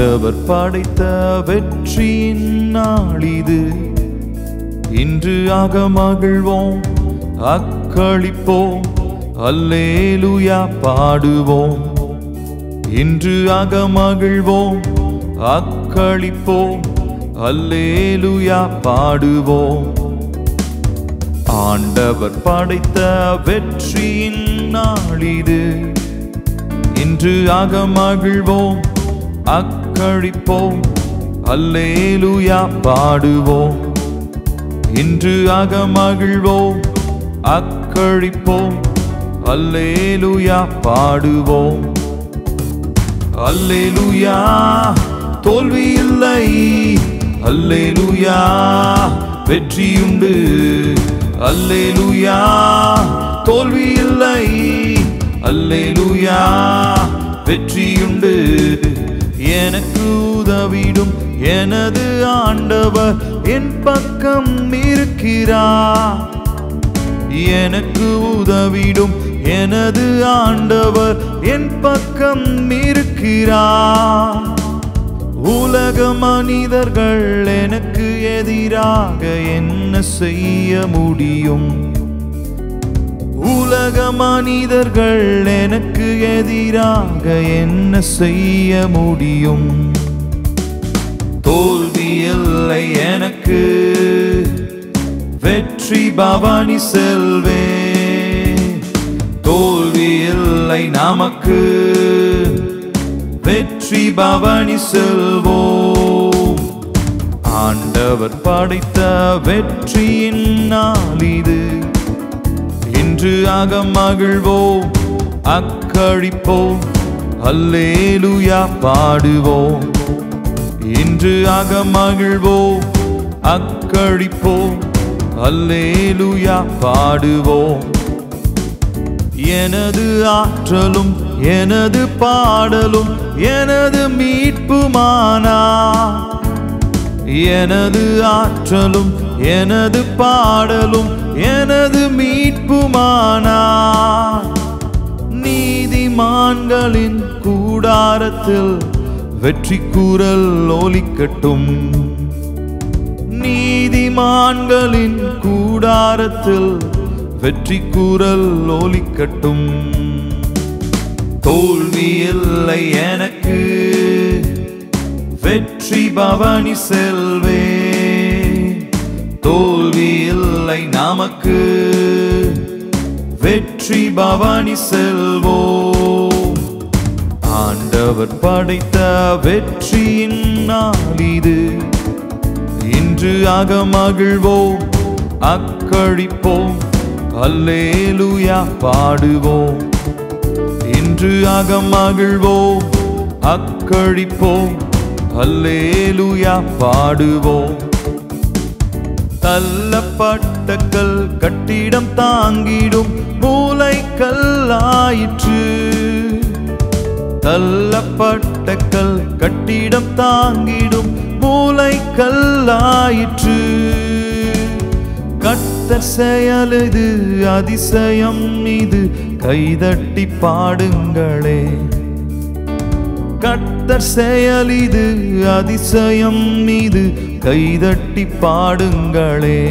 ஆண்டவர் படைத்த வெற்றியின் நாளிது. இன்று அகமகிழ்வோம், அக்களிப்போம், அல்லேலூயா பாடுவோம். இன்று அகமகிழ்வோம், அக்களிப்போம், அல்லேலூயா பாடுவோம். ஆண்டவர் படைத்த வெற்றியின் நாளிது. இன்று அகமகிழ்வோம், அக்களிப்போம், அல்லேலூயா பாடுவோம். இன்று அகமகிழ்வோம், அக்களிப்போம், அல்லேலூயா பாடுவோம். அல்லேலூயா தோல்வி இல்லை, அல்லேலூயா வெற்றியுண்டு. அல்லேலூயா தோல்வி இல்லை, அல்லேலூயா வெற்றியுண்டு. எனக்கு உதவிடும் எனது ஆண்டவர் என் பக்கம் இருக்கிறார். எனக்கு உதவிடும் எனது ஆண்டவர் என் பக்கம் இருக்கிறார். உலக மனிதர்கள் எனக்கு எதிராக என்ன செய்ய முடியும்? உலக மனிதர்கள் எனக்கு எதிராக என்ன செய்ய முடியும்? தோல்வி இல்லை எனக்கு, வெற்றி பவனி செல்வே. தோல்வி இல்லை நமக்கு, வெற்றி பவனி செல்வோம். ஆண்டவர் படைத்த வெற்றியின் நாளிது. இன்று அகமகிழ்வோம், அக்களிப்போம், அல்லேலூயா பாடுவோம். இன்று அகமகிழ்வோம், அக்களிப்போம், அல்லேலூயா பாடுவோம். எனது ஆற்றலும் எனது பாடலும் எனது மீட்புமானா. எனது ஆற்றலும் எனது பாடலும் எனது மீட்புமானா. நீதிமான்களின் கூடாரத்தில் வெற்றி கூறல் ஒலிக்கட்டும். நீதிமான்களின் கூடாரத்தில் வெற்றி கூறல் ஒலிக்கட்டும். தோல்வி இல்லை எனக்கு, வெற்றி பவனி செல்வே. தோல்வி இல்லை நமக்கு, வெற்றி பவனி செல்வோம். ஆண்டவர் படைத்த வெற்றியின் நாளிது. இன்று அகமகிழ்வோம், அக்களிப்போம், அல்லேலூயா பாடுவோம். இன்று அகமகிழ்வோம், அக்களிப்போம், அல்லேலூயா பாடுவோம். தள்ளப்பட்ட கல் கட்டிடம் தாங்கிடும் மூலைக்கல்லாயிற்று. தள்ளப்பட்ட கல் கட்டிடம் தாங்கிடும் மூலைக்கல்லாயிற்று. கர்த்தர் செயல் இது அதிசயம் இது, கைதட்டி பாடுங்களே. கர்த்தர் செயல் இது அதிசயம் இது, கைதட்டி பாடுங்களே.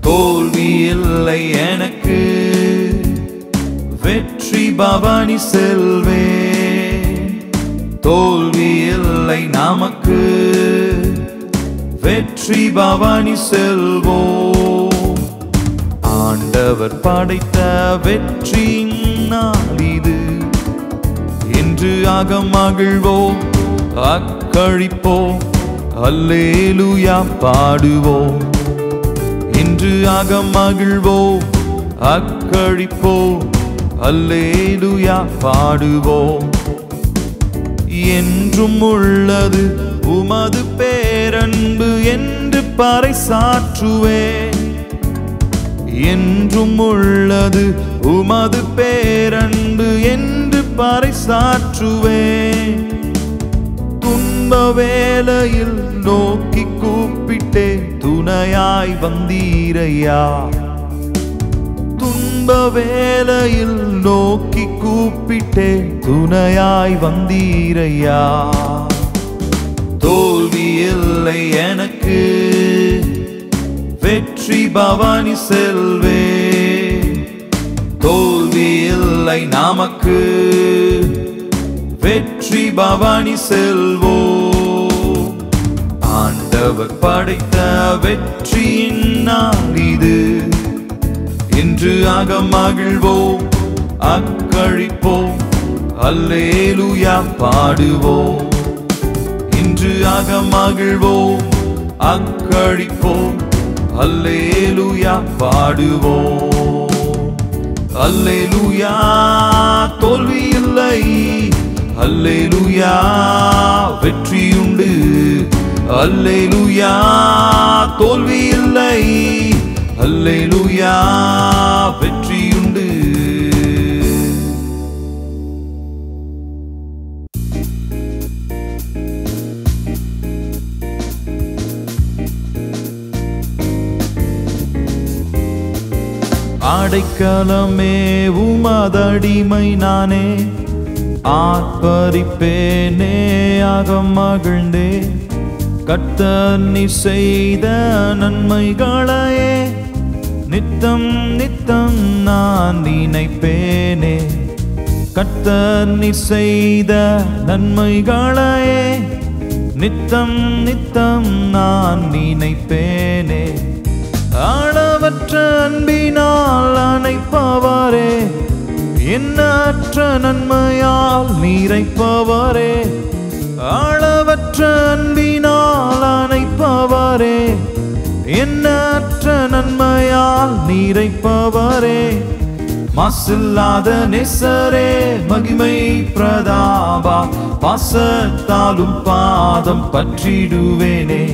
தோல்வி இல்லை எனக்கு, வெற்றி பவனி செல்வே. தோல்வி இல்லை நமக்கு, வெற்றி பவனி செல்வோம். ஆண்டவர் படைத்த வெற்றியின் நாளிது. இன்று அகமகிழ்வோம், அக்களிப்போம், அல்லேலூயா பாடுவோம். இன்று அகமகிழ்வோம், அக்களிப்போம், அல்லேலூயா பாடுவோம். என்றும் உள்ளது உமது பேரன்பு என்று பறைசாற்றுவேன். என்றும் உள்ளது உமது பேரன்பு என்று பறைசாற்றுவேன். துன்ப வேளையில் நோக்கி கூப்பிட்டே துணையாய் வந்தீரையா. துன்ப வேளையில் நோக்கி கூப்பிட்டேன், துணையாய் வந்தீரையா. தோல்வி இல்லை எனக்கு, வெற்றி பவானி செல்வே. தோல்வி இல்லை நமக்கு, வெற்றி பவானி செல்வோ. ஆண்டவர் படைத்த வெற்றியின் நாள் இது, இன்று மகிழ்வோம், அக்களிப்போம், அல்லேலூயா பாடுவோம். இன்று மகிழ்வோம், அக்களிப்போம், அல்லேலூயா பாடுவோம். அல்லேலூயா தோல்வி இல்லை, அல்லேலூயா வெற்றியுண்டு. அல்லேலூயா தோல்வி இல்லை, அல்லேலூயா வெற்றியுண்டு. அடைக்கலமே உமதடிமை நானே, ஆர்ப்பரிப்பேனே மகிழ்ந்தே. கர்த்தர் நீர் செய்த நன்மைகளையே நித்தம் நித்தம் நான் நினைப்பேனே. கர்த்தர் நீர் செய்த நன்மைகளையே நித்தம் நித்தம் நான் நினைப்பேனே. அளவற்ற அன்பினால் அணைப்பவரே, எண்ணற்ற நன்மையால் நிறைப்பவரே. அளவற்ற அன்பினால் அணைப்பவரே, எண்ணற்ற நன்மையால் நிறைப்பவரே. மாசில்லாத நேசரே, மகிமை பிரதாபா, பாசத்தாலும் பாதம் பற்றிடுவேனே.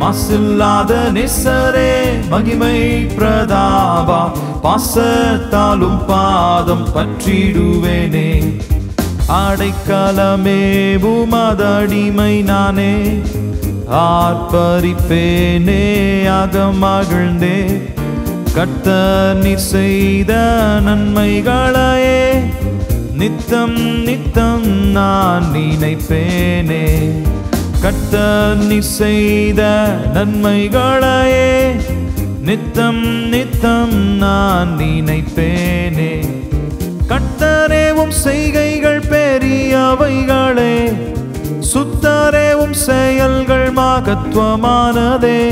மாசில்லாத நேசரே, மகிமை பிரதாபா, பாசத்தாலும் பாதம் பற்றிடுவேனே. அடைக்கலமே உமதடிமை நானே, ஆர்ப்பரிப்பேனே மகிழ்ந்தே. கர்த்தர் நீர் செய்த நன்மைகளையே நித்தம் நித்தம் நான் நினைப்பேனே. கர்த்தர் நீர் செய்த நன்மைகளையே நித்தம் நித்தம் நான் நினைப்பேனே. கர்த்தரேவும் செய்கைகள் பெரியவைகளே, சுத்தரேவும் செயல்கள் மகத்துவமானதே.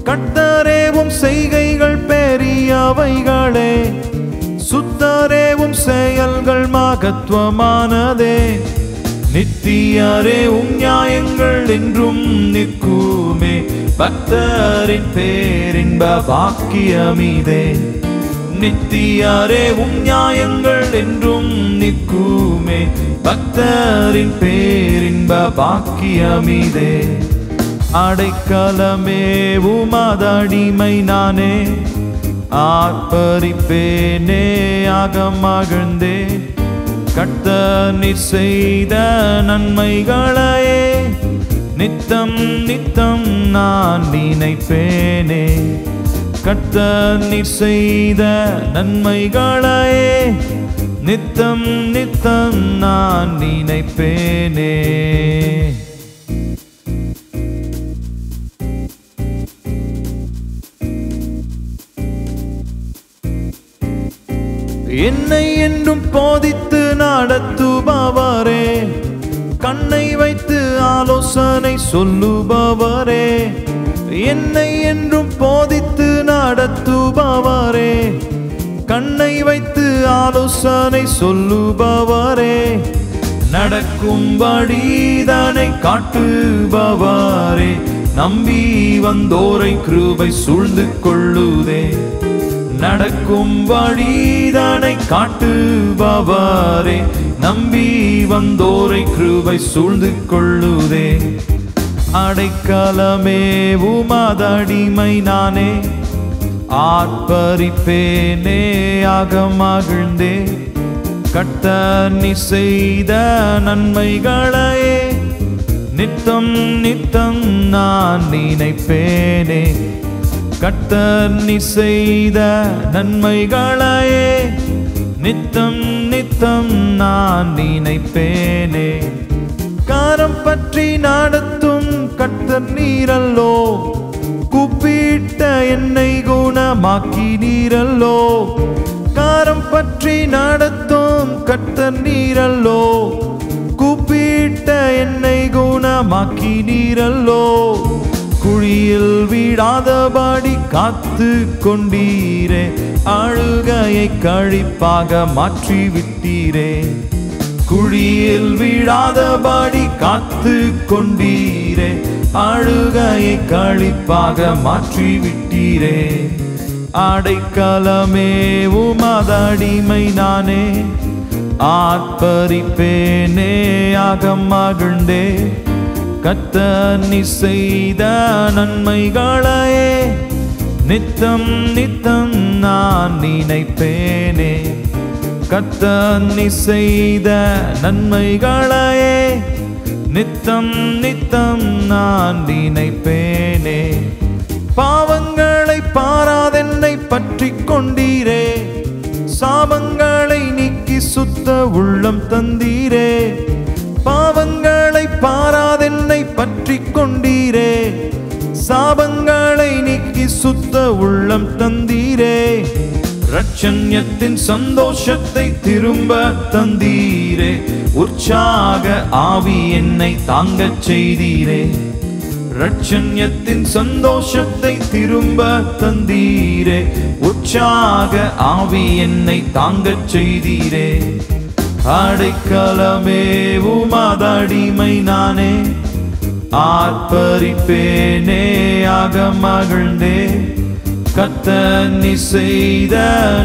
கர்த்தரேவும் செய்கைகள் பெரியவைகளே, சுத்தரேவும் செயல்கள் மகத்துவமானதே. நித்தியரே நியாயங்கள் என்றும் நிற்குமே, பக்தரின் பேரின்ப பாக்கியமிதே. நித்தியரே நியாயங்கள் என்றும் நிற்குமே, பக்தரின் பேரின்ப பாக்கியமிதே. அடைக்கலமே உமதடிமை நானே, ஆர்ப்பரிப்பேனே மகிழ்ந்தே. கர்த்தர் நீர் செய்த நன்மைகளையே நித்தம் நித்தம் நான் நினைப்பேனே. கர்த்தர் நீர் செய்த நன்மைகளையே நித்தம் நித்தம் நான் நினைப்பேனே. என்னை என்றும் போதித்து நடத்துபவரே, கண்ணை வைத்து ஆலோசனை சொல்லுபவரே. என்னை என்றும் போதித்து நடத்துபவரே, கண்ணை வைத்து ஆலோசனை சொல்லுபவரே. நடக்கும்படி தனை காட்டுபவரே, நம்பி வந்தோரை கிருபை சூழ்ந்து கொள்ளுதே. நடக்கும்படி தனை காட்டுபவரே, நம்பி வந்தோரை கிருபை சூழ்ந்து கொள்ளுதே. அடைக்கலமே உமதடிமை நானே, ஆர்ப்பரிப்பேனே மகிழ்ந்தே. கர்த்தர் நீர் செய்த நன்மைகளையே நித்தம் நித்தம் நான் நினைப்பேனே. கர்த்தர் நீ செய்த நன்மைகளையே நித்தம் நித்தம் நான் நினைப்பேனே. காரம் பற்றி நடத்தும் கர்த்தர் நீரல்லோ, கூப்பிட்ட என்னை குணமாக்கி நீரல்லோ. காரம் பற்றி நடத்தும் கர்த்தர் நீரல்லோ, கூப்பிட்ட என்னை குணமாக்கி நீரல்லோ. குழியில் விடாதபடி காத்து கொண்டீரே, அழுகையை கழிப்பாக மாற்றி விட்டீரே. குழியில் விடாதபடி காத்து கொண்டீரே, அழுகையை கழிப்பாக மாற்றி விட்டீரே. அடைக்கலமே உமதடிமை நானே, ஆர்ப்பரிப்பேனே ஆக மகிழ்ந்தே. கர்த்தர் நீ செய்த நன்மைகளையே நித்தம் நித்தம் நான் நினைப்பேனே. கர்த்தர் நீ செய்த நன்மைகளையே நித்தம் நித்தம் நான் நினைப்பேனே. பாவங்களை பாராதென்னை பற்றி கொண்டீரே, சாபங்களை நீக்கி சுத்த உள்ளம் தந்தீரே. பாவங்களை பாராதென்னை பற்றி கொண்டீரே, சாபங்களை நீக்கி சுத்த உள்ளம் தந்தீரே. ரட்சண்யத்தின் சந்தோஷத்தை திரும்ப தந்தீரே, உற்சாக ஆவி என்னை தாங்கச் செய்தீரே. ரட்சண்யத்தின் சந்தோஷத்தை திரும்ப தந்தீரே, உற்சாக ஆவி என்னை தாங்கச் செய்தீரே. அடைக்கலமே உமதடிமை நானே, ஆர்ப்பரிப்பேனே ஆக மகிழ்ந்தே. கர்த்தர் நீ செய்த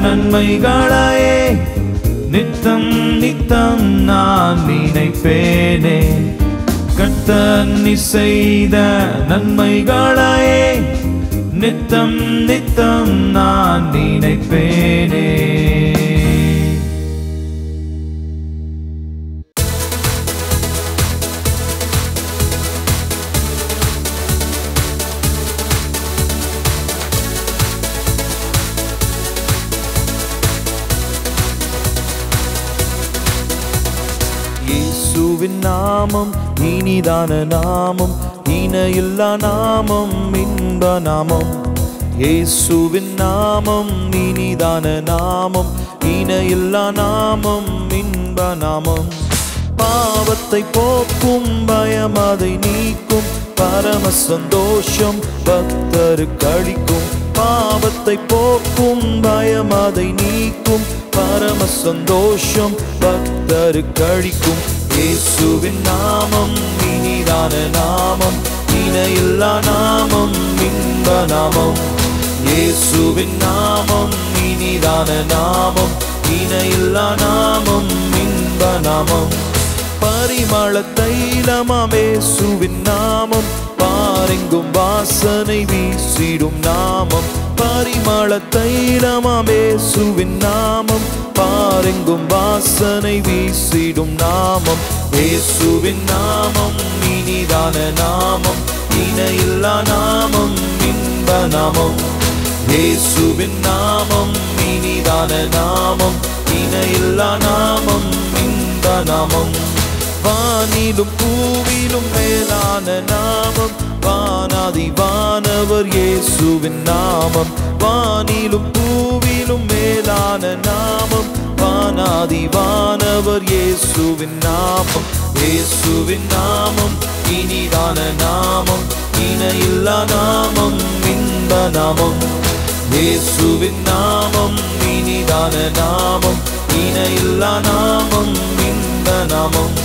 நன்மைகளையே நித்தம் நித்தம் நான் நினைப்பேனே. கர்த்தர் நீ செய்த நன்மைகளையே நித்தம் நித்தம் நான் நினைப்பேனே. இயேசுவின் நாமம் இனிதான நாமம், இணையில்லா நாமம், இன்ப நாமம். இயேசுவின் நாமம் இனிதான நாமம், இணையில்லா நாமம், இன்ப நாமம். பாவத்தை போக்கும் பயம் அதை நீக்கும், பரம சந்தோஷம் பக்தருக்கு அளிக்கும். பாவத்தை போக்கும் பயம் அதை நீக்கும், பரம சந்தோஷம் பக்தருக்கு அளிக்கும். இயேசுவின் நாமம் இனிதான நாமம், இணையில்லா நாமம், இன்ப நாமம். இயேசுவின் நாமம் இனிதான நாமம், இணையில்லா நாமம், இன்ப நாமம். பரிமள தைலமாம் இயேசுவின் நாமம், பாரெங்கும் வாசனை வீசிடும் நாமம். பரிமள தைலமாம் இயேசுவின் நாமம், பாரெங்கும் வாசனை வீசிடும் நாமம். இயேசுவின் நாமம் இனிதான நாமம், இணையில்லா நாமம், இன்ப நாமம். இயேசுவின் நாமம் இனிதான நாமம், இணையில்லா நாமம், இன்ப நாமம். வானிலும் பூவிலும் மேலான நாமம், வானாதி வானவர் இயேசுவின் நாமம். வானிலும் பூவிலும் மேலான நாமம், வானாதி வானவர் இயேசுவின் நாமம். இயேசுவின் நாமம் இனிதான நாமம், இணையில்லா நாமம், இன்ப நாமம். இயேசுவின் நாமம் இனிதான நாமம், இணையில்லா நாமம், இன்ப நாமம்.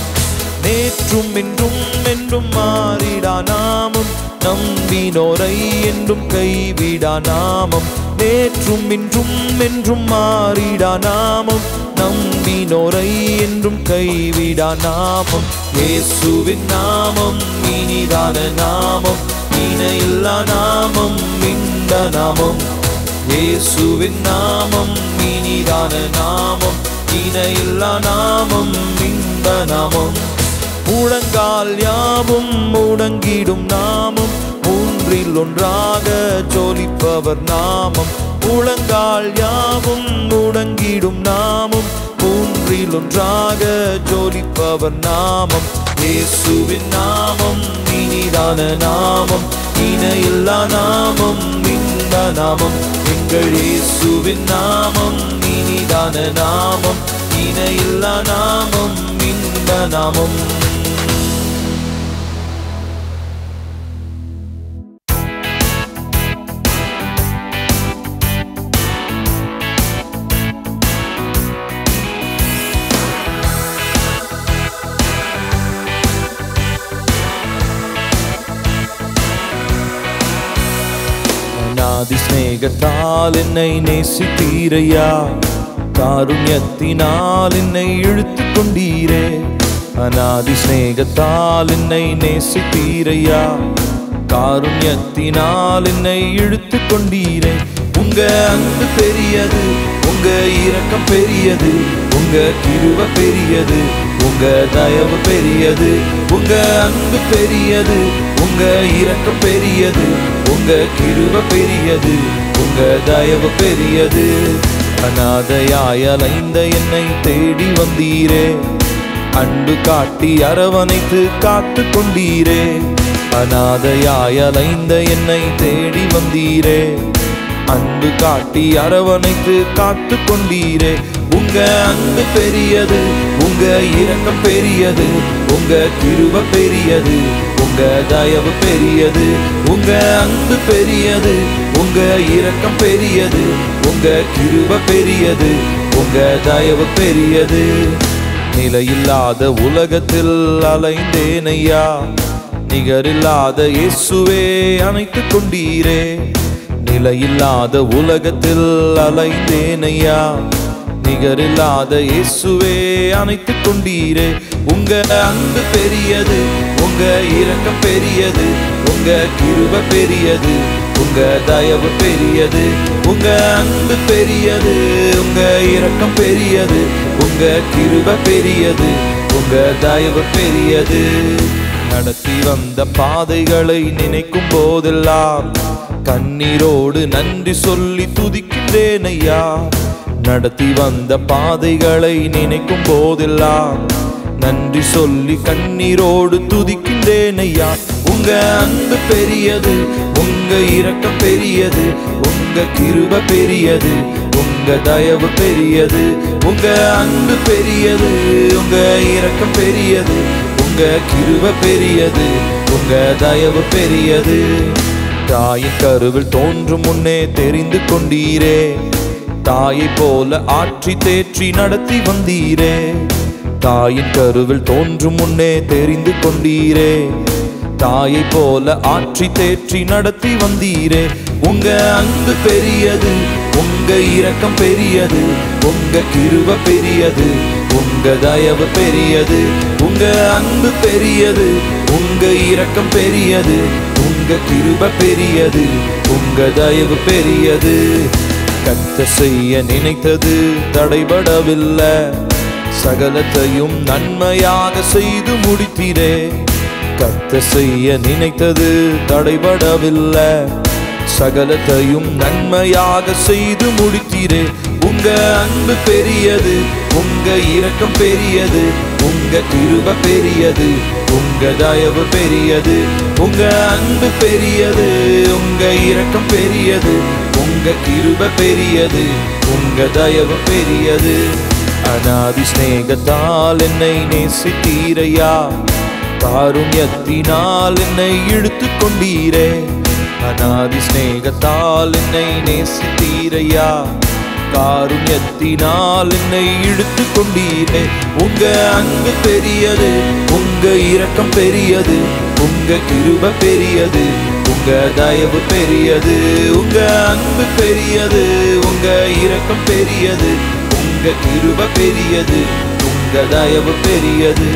நேற்றும் இன்றும் என்றும் மாறிடா நாமம், நம்பினோரை என்றும் கைவிடா நாமம். நேற்றும் இன்றும் என்றும் மாறிடா நாமம், நம்பினோரை என்றும் கைவிடா நாமம். இயேசுவின் நாமம் இனிதான நாமம், இணையில்லா நாமம், இன்ப நாமம். இயேசுவின் நாமம் இனிதான நாமம், இணையில்லா நாமம், இன்ப நாமம். முழங்கால் யாவும் முடங்கிடும் நாமம், மூன்று மூன்றில் ஒன்றாக ஜொலிப்பவர் நாமம், முழங்கால் யாவும் முடங்கிடும் நாமம், மூன்றில் ஒன்றாக ஜொலிப்பவர் நாமம், இயேசுவின் நாமம் இனிதான நாமம், இணையில்லா நாமம் இந்த நாமம், எங்கள் இயேசுவின் நாமம் இனிதான நாமம், இணையில்லா நாமம் இந்த நாமம். அநாதி ஸ்நேகத்தால் என்னை நேசித்தீரையா, காருண்யத்தினால் என்னை இழுத்து கொண்டீரே, அநாதி ஸ்நேகத்தால் என்னை நேசித்தீரையா, காருண்யத்தினால் என்னை இழுத்து கொண்டீரே, உங்க அன்பு பெரியது, உங்க இரக்கம் பெரியது, உங்க கிருபை பெரியது, உங்க தயவு பெரியது, உங்க அன்பு பெரியது, உங்க இரக்கம் பெரியது, உங்க கிருபை பெரியது, உங்க தயவு பெரியது. அநாதையாய் அலைந்த என்னை தேடி வந்தீரே, அன்பு காட்டி அரவணைத்து காத்து கொண்டீரே, அநாதையாய் அலைந்த என்னை தேடி வந்தீரே, அன்பு காட்டி அரவணைத்து காத்து கொண்டீரே, உங்க அன்பு பெரியது, உங்க இரக்கம் பெரியது, உங்க கிருபை பெரியது, உங்க தயவு பெரியது, உங்க அன்பு பெரியது, உங்க இரக்கம் பெரியது, உங்க கிருபை பெரியது, உங்க தயவு பெரியது. நிலையில்லாத உலகத்தில் அலைந்தேனையா, நிகரில்லாத இயேசுவே அணைத்து கொண்டீரே, நிலையில்லாத உலகத்தில் அலைந்தேனையா, நிகரில்லாத இயேசுவே அணைத்து கொண்டீரே, உங்க அன்பு பெரியது, உங்க இரக்கம் பெரியது, உங்க கிருபை பெரியது, உங்க தயவு பெரியது, உங்க அன்பு பெரியது, உங்க இரக்கம் பெரியது, உங்க கிருபை பெரியது, உங்க தயவு பெரியது. நடத்தி வந்த பாதைகளை நினைக்கும் போதெல்லாம் கண்ணீரோடு நன்றி சொல்லி துதிக்கின்றேன் ஐயா, நடத்தி வந்த பாதைகளை நினைக்கும் போதெல்லாம் நன்றி சொல்லி கண்ணீரோடு துதிக்கின்றேன் ஐயா, உங்க அன்பு பெரியது, உங்க இரக்கம் பெரியது, உங்க கிருபை பெரியது, உங்க தயவு பெரியது, உங்க அன்பு பெரியது, உங்க இரக்கம் பெரியது, உங்க கிருபை பெரியது, உங்க தயவு பெரியது. தாயின் கருவில் தோன்றும் முன்னே தெரிந்து கொண்டீரே, தாயை போல ஆற்றி தேற்றி நடத்தி வந்தீரே, தாயின் கருவில் தோன்றும் முன்னே தெரிந்து கொண்டீரே, தாயை போல ஆற்றி தேற்றி நடத்தி வந்தீரே, உங்க அன்பு பெரியது, உங்க இரக்கம் பெரியது, உங்க கிருபை பெரியது, உங்க தயவு பெரியது, உங்க அன்பு பெரியது, உங்க இரக்கம் பெரியது, உங்க கிருபை பெரியது, உங்க தயவு பெரியது. கர்த்தர் செய்ய நினைத்தது தடைபடவில்லை, சகலத்தையும் நன்மையாக செய்து முடித்தீரே, கர்த்தர் செய்ய நினைத்தது தடைபடவில்லை, சகலத்தையும் நன்மையாக செய்து முடித்தீரே, உங்க அன்பு பெரியது, உங்க இரக்கம் பெரியது, உங்க கிருபை பெரியது, உங்க தயவு பெரியது, உங்க அன்பு பெரியது, உங்க இரக்கம் பெரியது, உங்க கிருபை பெரியது, உங்க தயவு பெரியது. அநாதி ஸ்நேகத்தால் என்னை நேசித்தீரையா, காருண்யத்தினால் என்னை இழுத்து கொண்டீரே, அநாதி ஸ்நேகத்தால் என்னை நேசித்தீரையா, காருண்யத்தினால் என்னை இழுத்து கொண்டீரே, உங்க அன்பு பெரியது, உங்க இரக்கம் பெரியது, உங்க கிருபை பெரியது, உங்க தயவு பெரியது, உங்க அன்பு பெரியது, உங்க இரக்கம் பெரியது, உங்க கிருபை பெரியது, உங்க தயவு பெரியது.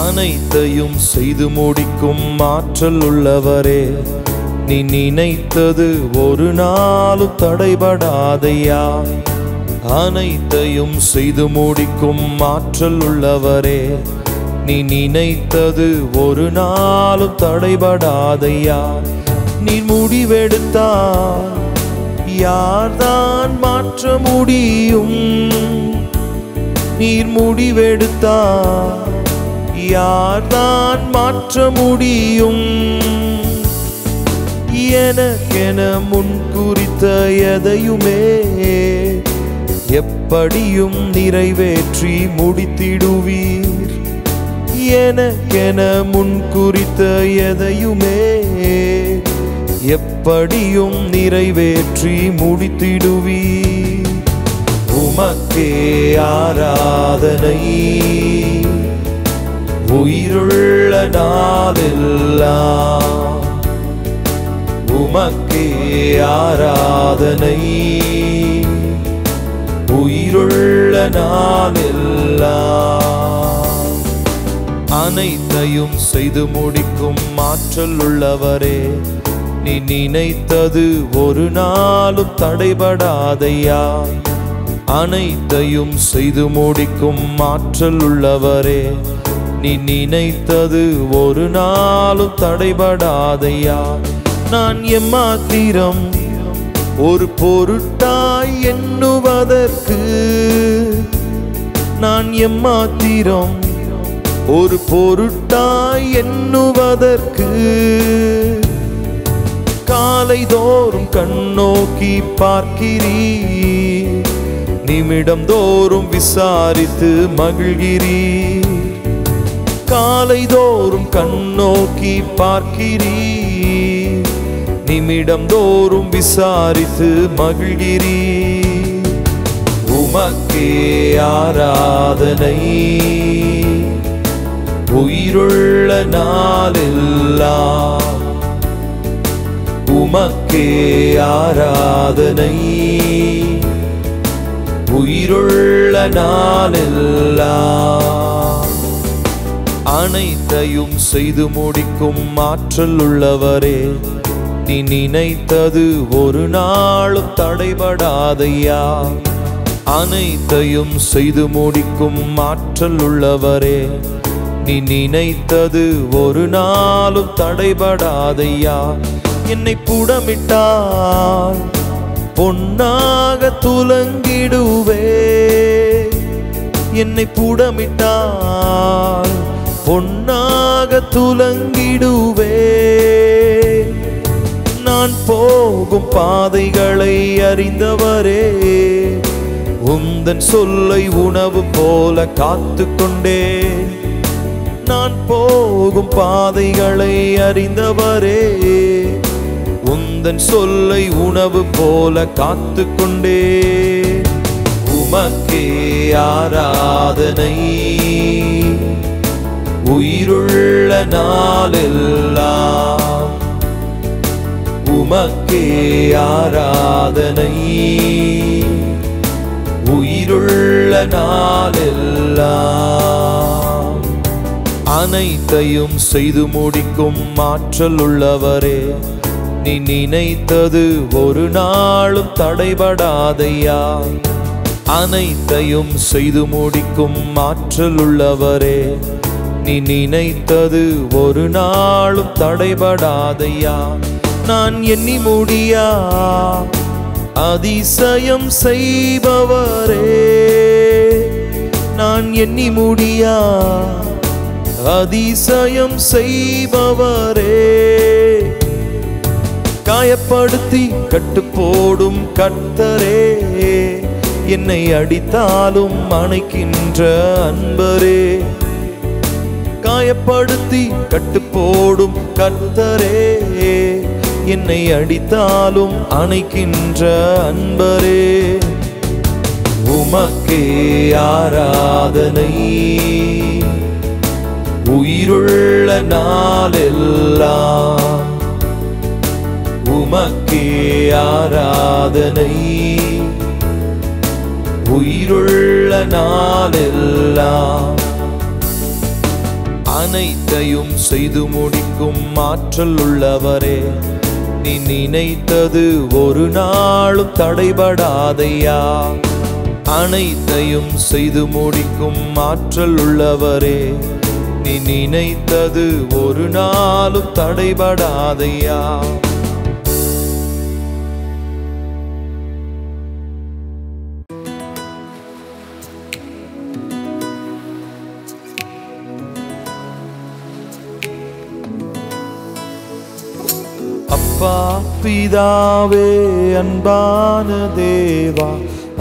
அனைத்தையும் செய்து முடிக்கும் ஆற்றல் உள்ளவரே, நீ நினைத்தது ஒரு நாளும் தடைபடாதையா. அனைத்தையும் செய்து முடிக்கும் ஆற்றல் உள்ளவரே, நீ நினைத்தது ஒரு நாளும் தடைபடாதையா. நீ முடிவெடுத்தால் யார்தான் மாற்ற முடியும்? நீர் முடிவெடுத்தால் யார்தான் மாற்ற முடியும்? எனக்கென முன் குறித்த எதையுமே எப்படியும் நிறைவேற்றி முடித்திடுவீர். எனக்கென முன் குறித்த எதையுமே எப்படியும் நிறைவேற்றி முடித்திடுவீர். உமக்கே ஆராதனை உயிருள்ள நாளெல்லாம். உமக்கே ஆராதனை உயிருள்ள நாளெல்லாம். அனைத்தையும் செய்து முடிக்கும் ஆற்றல் உள்ளவரே, நீ நினைத்தது ஒரு நாளும் தடைபடாதையா. அனைத்தையும் செய்து முடிக்கும் ஆற்றல் உள்ளவரே, நீ நினைத்தது ஒரு நாளும் தடைபடாதையா. நான் எம்மாத்திரம் ஒரு பொருட்டாய் எண்ணுவதற்கு, நான் எம்மாத்திரம் ஒரு பொருட்டாய் எண்ணுவதற்கு, காலை தோறும் கண்ணோக்கி பார்க்கிறீர், நிமிடம் தோறும் விசாரித்து மகிழ்கிறீர். காலை தோறும் கண்ணோக்கி பார்க்கிறீர், நிமிடம் தோறும் விசாரித்து மகிழ்கிறீர். உமக்கே ஆராதனை உயிருள்ள நாளெல்லாம். உமக்கே ஆராதனை உயிருள்ள நாளெல்லாம். அனைத்தையும் செய்து முடிக்கும் ஆற்றல் உள்ளவரே, நீ நினைத்தது ஒரு நாளும் தடைபடாதையா. அனைத்தையும் செய்து முடிக்கும் ஆற்றல் உள்ளவரே, நீ நினைத்தது ஒரு நாளும் தடைபடாதையா. என்னை புடமிட்டால் பொன்னாக துலங்கிடுவே, என்னை புடமிட்டால் பொன்னாக துலங்கிடுவே. நான் போகும் பாதைகளை அறிந்தவரே, உந்தன் சொல்லை உணவு போல காத்து கொண்டே. நான் போகும் பாதைகளை அறிந்தவரே, உந்தன் சொல்லை உணவு போல காத்து கொண்டே. உமக்கே ஆராதனை உயிருள்ள நாளெல்லாம். உமக்கே ஆராதனை உயிருள்ள நாளெல்லாம். அனைத்தையும் செய்து முடிக்கும் ஆற்றல் உள்ளவரே, நீ நினைத்தது ஒரு நாளும் தடைபடாதையா. அனைத்தையும் செய்து முடிக்கும் ஆற்றல் உள்ளவரே, நீ நினைத்தது ஒரு நாளும் தடைபடாதையா. நான் எண்ணி முடியா அதிசயம் செய்பவரே, நான் எண்ணி முடியா அதிசயம் செய்பவரே. காயப்படுத்தி கட்டு போடும் கர்த்தரே, என்னை அடித்தாலும் அணைக்கின்ற அன்பரே. காயப்படுத்தி கட்டு போடும் கர்த்தரே, என்னை அடித்தாலும் அணைக்கின்ற அன்பரே. உமக்கே ஆராதனை உயிருள்ள நாளெல்லாம். உமக்கே ஆராதனை உயிருள்ள நாளெல்லாம். அனைத்தையும் செய்து முடிக்கும் ஆற்றல் உள்ளவரே, நீ நினைத்தது ஒரு நாளும் தடைபடாதையா. அனைத்தையும் செய்து முடிக்கும் ஆற்றல் உள்ளவரே, நீ நினைத்தது ஒரு நாளும் தடைபடாதையா. அப்பா பிதாவே அன்பான தேவா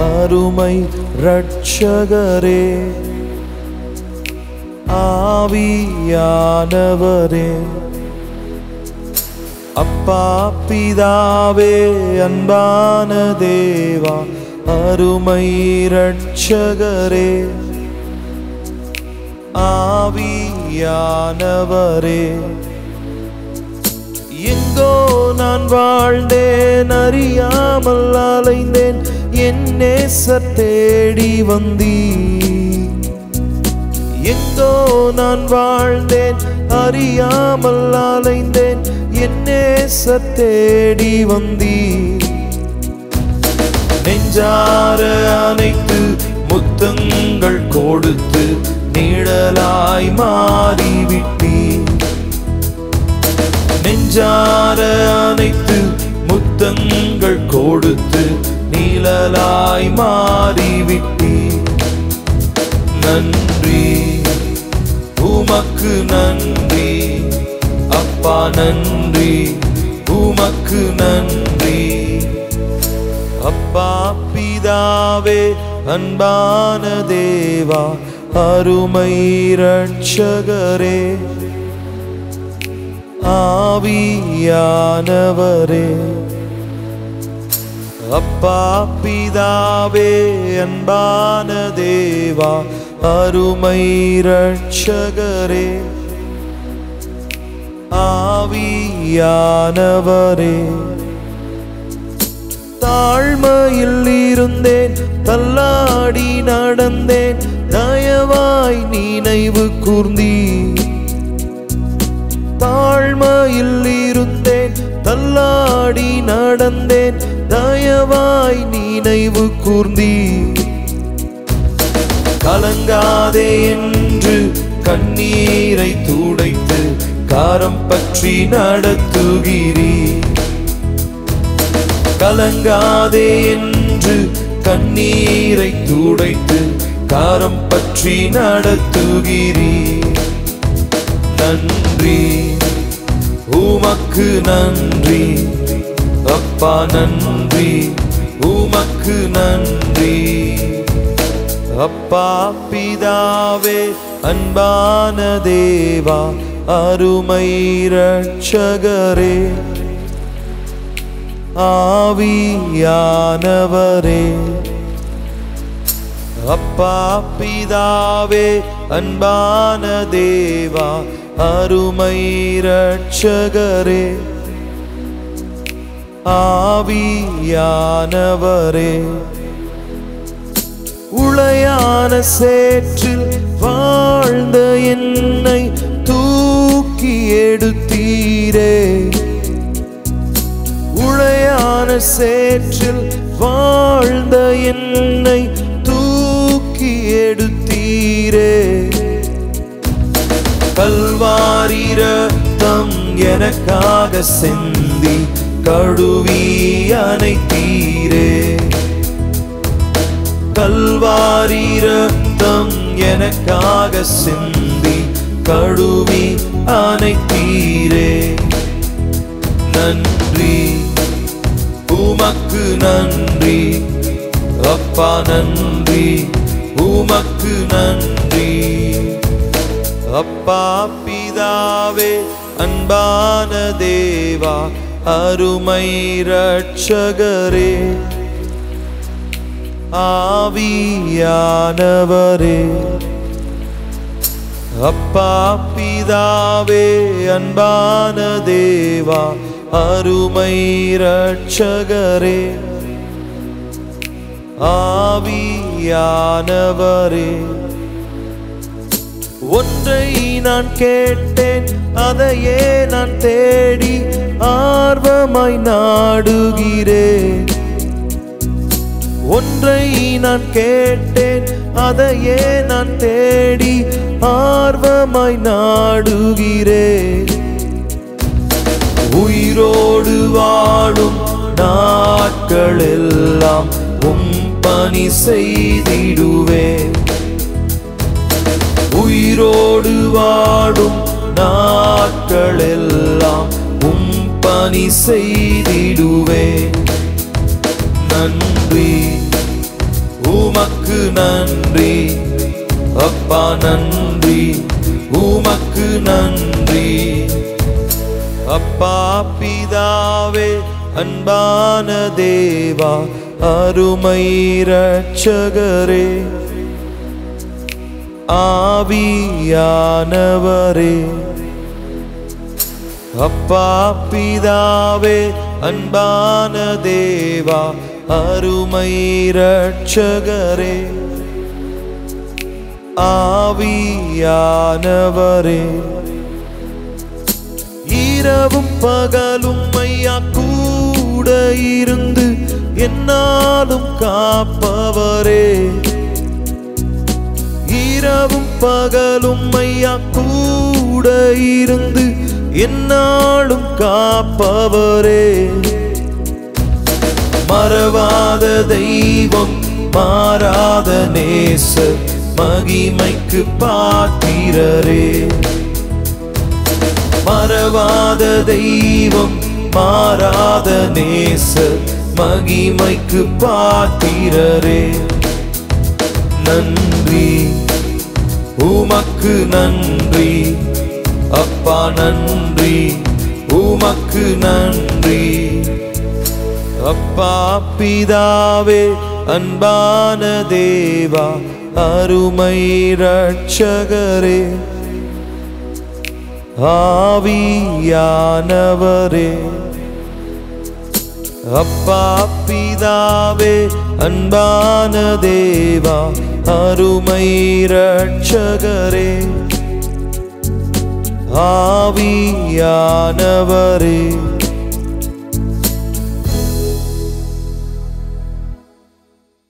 அருமை இரட்சகரே ஆவியானவரே. அப்பா பிதாவே அன்பான தேவா அருமை இரட்சகரே ஆவியானவரே. எங்கோ நான் வாழ்ந்தேன், அறியாமல் அலைந்தேன், என் நேசர் தேடி வந்தீர். எங்கோ நான் வாழ்ந்தேன், அறியாமல் அலைந்தேன், என் நேசர் தேடி வந்தீர். நெஞ்சார அனைத்து முத்தங்கள் கொடுத்து நிழலாய் மாறிவிட்டீர். நெஞ்சார அனைத்து முத்தங்கள் கொடுத்து நீழலாய் மாறிவிட்டீர். நன்றி உமக்கு நன்றி அப்பா, நன்றி உமக்கு நன்றி. அப்பா பிதாவே அன்பான தேவா அருமை இரட்சகரே ஆவியானவரே. அப்பா பிதாவே அன்பான தேவா அருமை இரட்சகரே ஆவியானவரே. தாழ்மையில் இருந்தேன், தள்ளாடி நடந்தேன், தயவாய் நினைவு கூர்ந்தீர். தாழ்மையில் இருந்தேன், தள்ளாடி நடந்தேன், தயவாய் நினைவு கூர்ந்தீர். கலங்காதே என்று கண்ணீரை துடைத்து காரம் பற்றி நடத்துகிறீர். கலங்காதே என்று கண்ணீரை துடைத்து காரம் பற்றி நடத்துகிறீர். நன்றி உமக்கு நன்றி அப்பா, நன்றி உமக்கு நன்றி. அப்பா பிதாவே அன்பான தேவா அருமை இரட்சகரே ஆவியானவரே. அப்பா பிதாவே அன்பான தேவா அருமை இரட்சகரே ஆவியானவரே. உளையான சேற்றில் வாழ்ந்த என்னை தூக்கி எடுத்தீரே. உளையான சேற்றில் வாழ்ந்த என்னை தூக்கி எடுத்தீரே. கல்வாரி இரத்தம் எனக்காக சிந்தி கழுவி அணைத்தீரே. கல்வாரி இரத்தம் எனக்காக சிந்தி கழுவி அணைத்தீரே. நன்றி உமக்கு நன்றி அப்பா, நன்றி உமக்கு நன்றி. அப்பா பிதாவே அன்பான தேவா அருமை இரட்சகரே ஆவியானவரே. அப்பா பிதாவே அன்பான தேவா அருமை இரட்சகரே ஆவியானவரே. ஒன்றை நான் கேட்டேன், அதையே நான் தேடி ஆர்வமாய் நாடுகிறேன். ஒன்றை நான் கேட்டேன், அதையே நான் தேடி ஆர்வமாய் நாடுகிறேன். உயிரோடு வாழும் நாட்களெல்லாம் உம் பணி செய்திடுவேன். உயிரோடு வாழும் நாட்களெல்லாம் உம் பணி செய்திடுவேன். நன்றி, உமக்கு நன்றி அப்பா, நன்றி, உமக்கு நன்றி. அப்பா பிதாவே, அன்பான தேவா, அருமை இரட்சகரே, ஆவியானவரே. அப்பா பிதாவே, அன்பான தேவா, அருமை இரட்சகரே, ஆவியானவரே. இரவும் பகலும் ஐயா கூட இருந்து என்னாலும் காப்பவரே. இரவும் பகலும் ஐயா கூட இருந்து என்னாலும் காப்பவரே. மறவாத தெய்வம், மாறாத நேசர், மகிமைக்கு பாத்திரரே. மறவாத தெய்வம், மாறாத நேசர், மகிமைக்கு பாத்திரரே. நன்றி, உமக்கு நன்றி அப்பா, நன்றி, உமக்கு நன்றி. அப்பா பிதாவே, அன்பான தேவா, அருமை இரட்சகரே, ஆவியானவரே. அப்பா பிதாவே, அன்பான தேவா, அருமை இரட்சகரே, ஆவியானவரே.